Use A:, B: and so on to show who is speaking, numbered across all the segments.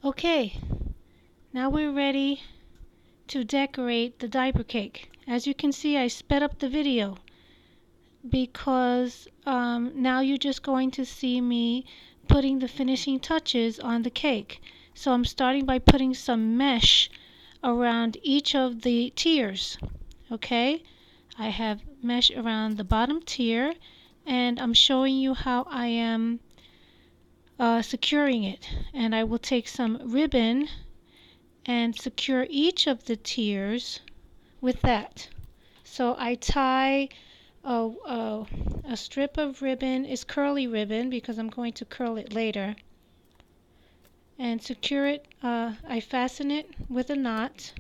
A: Okay, now we're ready to decorate the diaper cake. As you can see, I sped up the video because now you're just going to see me putting the finishing touches on the cake. So I'm starting by putting some mesh around each of the tiers. Okay, I have mesh around the bottom tier, and I'm showing you how I am securing it. And I will take some ribbon and secure each of the tiers with that. So I tie a strip of ribbon. It's curly ribbon because I'm going to curl it later, and secure it. I fasten it with a knot,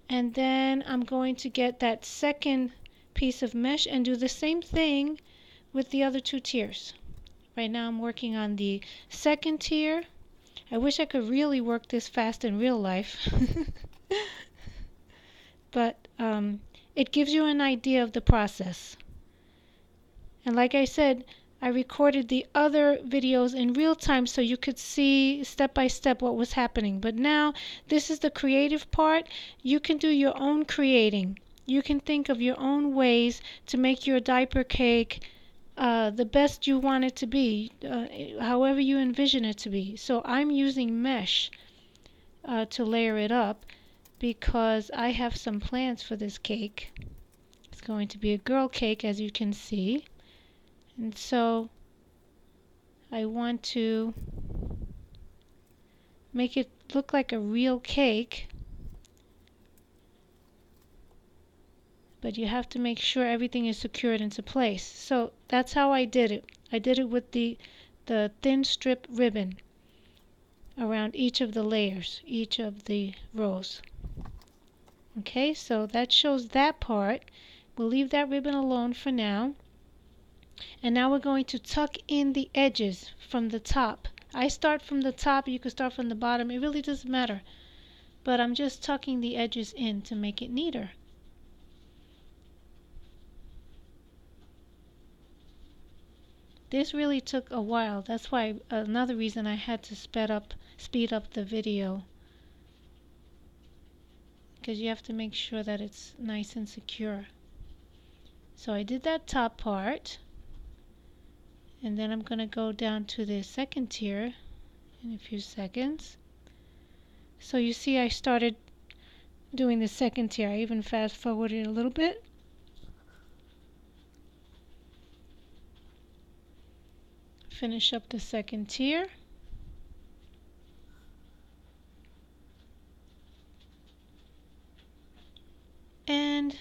A: and then I'm going to get that second piece of mesh and do the same thing with the other two tiers. Right now I'm working on the second tier. I wish I could really work this fast in real life. But it gives you an idea of the process. And like I said, I recorded the other videos in real time so you could see step by step what was happening. But now this is the creative part. You can do your own creating. You can think of your own ways to make your diaper cake the best you want it to be, however you envision it to be. So I'm using mesh to layer it up because I have some plans for this cake. It's going to be a girl cake, as you can see. And so I want to make it look like a real cake, but you have to make sure everything is secured into place. So that's how I did it. I did it with the thin strip ribbon around each of the layers, each of the rows. Okay, so that shows that part. We'll leave that ribbon alone for now. And now we're going to tuck in the edges from the top. I start from the top, you can start from the bottom, it really doesn't matter. But I'm just tucking the edges in to make it neater. This really took a while. That's why another reason I had to speed up the video. Because you have to make sure that it's nice and secure. So I did that top part. And then I'm going to go down to the second tier in a few seconds. So you see I started doing the second tier. I even fast forwarded a little bit. Finish up the second tier. And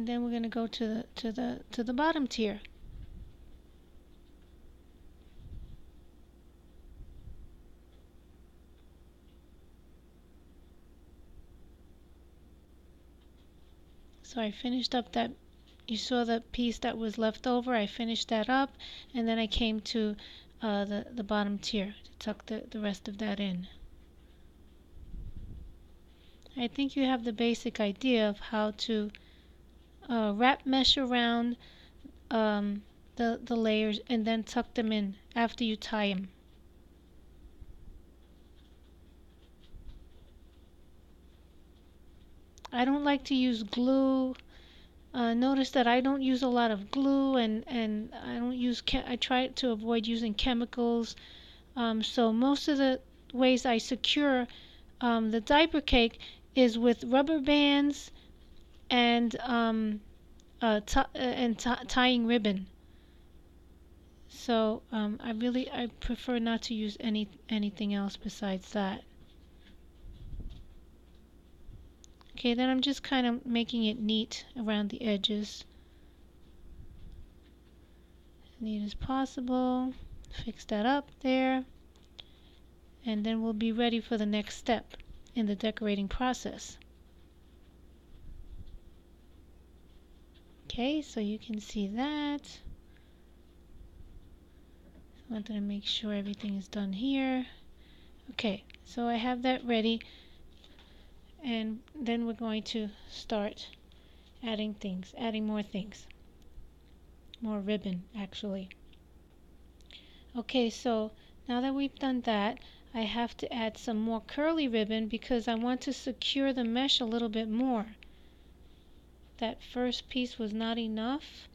A: then we're going to go to the bottom tier. So I finished up that, you saw the piece that was left over, I finished that up, and then I came to the bottom tier to tuck the rest of that in. I think you have the basic idea of how to wrap mesh around the layers and then tuck them in after you tie them. I don't like to use glue. Notice that I don't use a lot of glue, and I don't use I try to avoid using chemicals. So most of the ways I secure the diaper cake is with rubber bands and tying ribbon. So I prefer not to use anything else besides that. Okay, then I'm just kind of making it neat around the edges. As neat as possible. Fix that up there. And then we'll be ready for the next step in the decorating process. Okay, so you can see that. I wanted to make sure everything is done here. Okay, so I have that ready. And then we're going to start adding more things. More ribbon, actually. Okay, so now that we've done that, I have to add some more curly ribbon because I want to secure the mesh a little bit more. That first piece was not enough,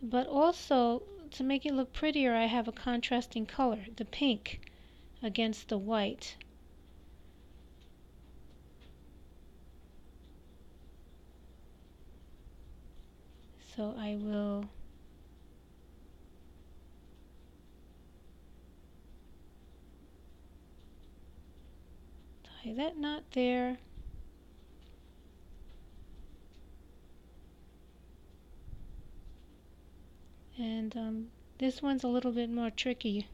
A: but also to make it look prettier, I have a contrasting color, the pink, against the white. So I will tie that knot there. And this one's a little bit more tricky.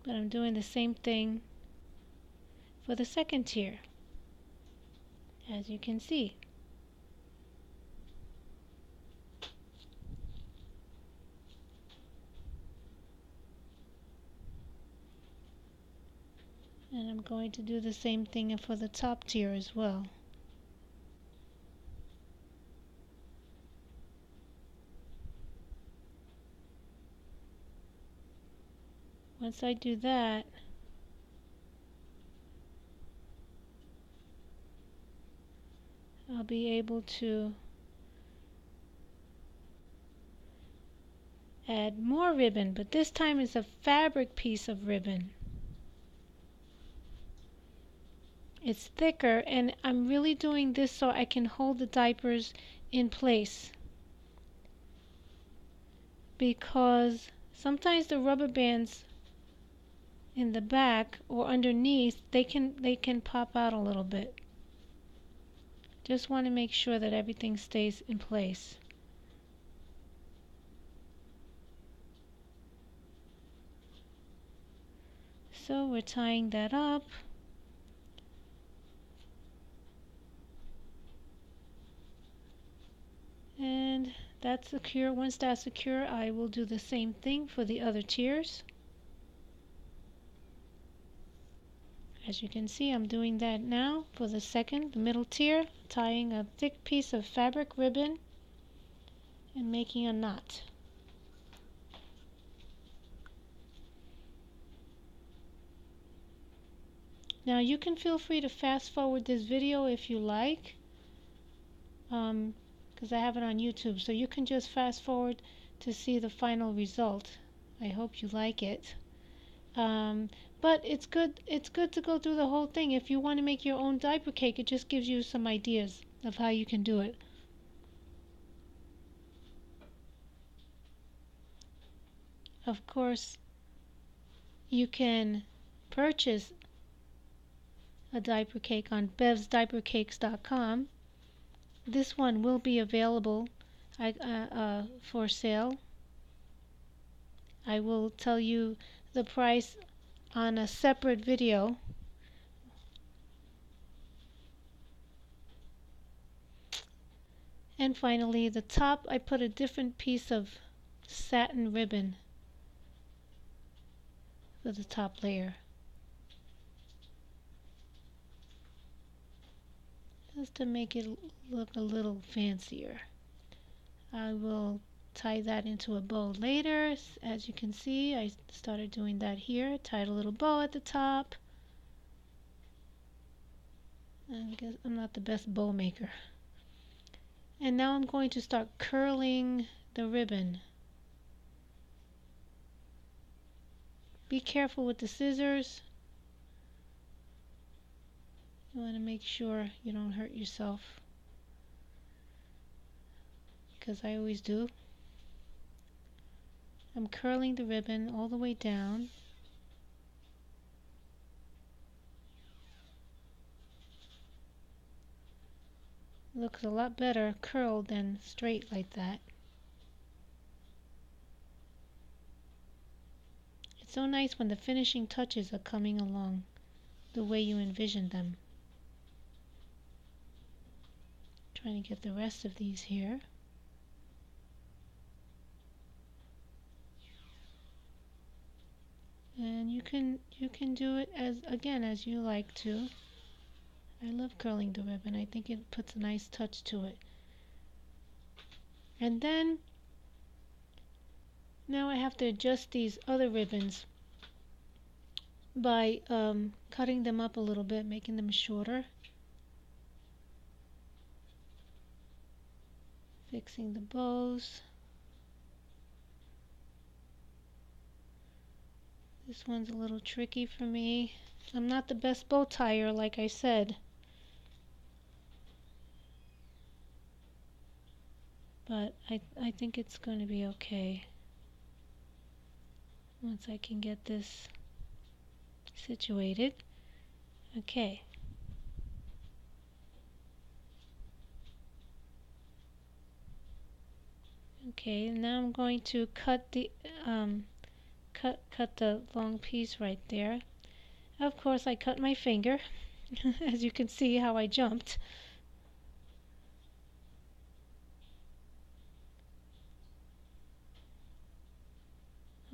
A: But I'm doing the same thing for the second tier, as you can see. And I'm going to do the same thing for the top tier as well. Once I do that, I'll be able to add more ribbon, but this time it's a fabric piece of ribbon. It's thicker, and I'm really doing this so I can hold the diapers in place, because sometimes the rubber bands in the back or underneath, they can pop out a little bit. Just want to make sure that everything stays in place. So we're tying that up. And that's secure. Once that's secure, I will do the same thing for the other tiers. As you can see, I'm doing that now for the middle tier, tying a thick piece of fabric ribbon and making a knot. Now you can feel free to fast forward this video if you like, because I have it on YouTube, so you can just fast forward to see the final result. I hope you like it. But it's good to go through the whole thing. If you want to make your own diaper cake, it just gives you some ideas of how you can do it. Of course, you can purchase a diaper cake on bevsdiapercakes.com. This one will be available for sale. I will tell you the price on a separate video. And finally, the top, I put a different piece of satin ribbon for the top layer, just to make it look a little fancier. I will tie that into a bow later. As you can see, I started doing that here. Tied a little bow at the top. I guess I'm not the best bow maker. And now I'm going to start curling the ribbon. Be careful with the scissors. You want to make sure you don't hurt yourself, because I always do. I'm curling the ribbon all the way down. Looks a lot better curled than straight like that. It's so nice when the finishing touches are coming along the way you envisioned them. Trying to get the rest of these here. And you can do it as you like to. I love curling the ribbon. I think it puts a nice touch to it. And then now I have to adjust these other ribbons by cutting them up a little bit, making them shorter, fixing the bows. This one's a little tricky for me. I'm not the best bow tyer, like I said, but I think it's going to be okay once I can get this situated. Okay. Okay, now I'm going to cut the cut the long piece right there. Of course, I cut my finger, as you can see how I jumped.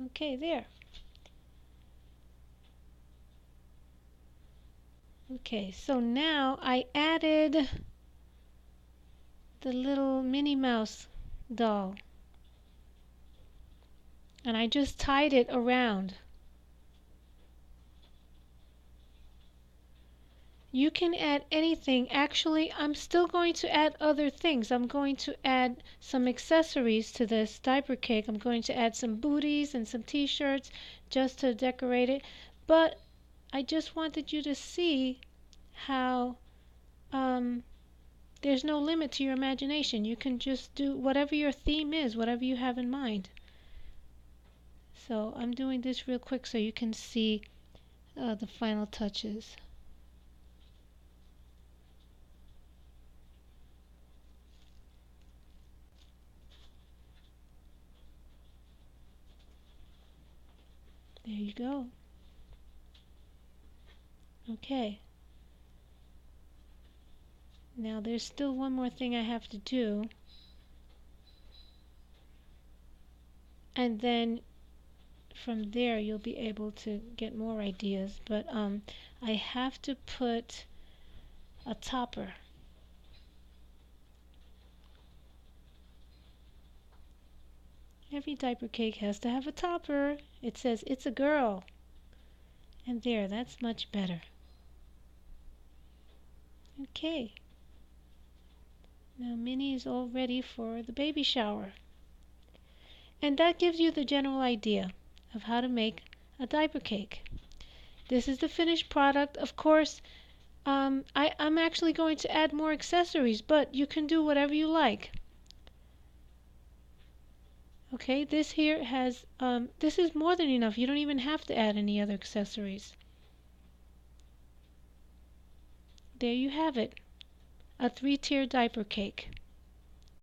A: Okay, there. Okay, so now I added the little Minnie Mouse doll, and I just tied it around. You can add anything. Actually, I'm still going to add other things. I'm going to add some accessories to this diaper cake. I'm going to add some booties and some t-shirts just to decorate it. But I just wanted you to see how there's no limit to your imagination. You can just do whatever your theme is, whatever you have in mind. So I'm doing this real quick so you can see the final touches. There you go. Okay. Now there's still one more thing I have to do. And then from there you'll be able to get more ideas. But I have to put a topper. Every diaper cake has to have a topper. It says it's a girl. And there, that's much better. Okay. Now Minnie is all ready for the baby shower. And that gives you the general idea of how to make a diaper cake. This is the finished product. Of course, I'm actually going to add more accessories, but you can do whatever you like. Okay, this here has, this is more than enough. You don't even have to add any other accessories. There you have it, a 3-tier diaper cake.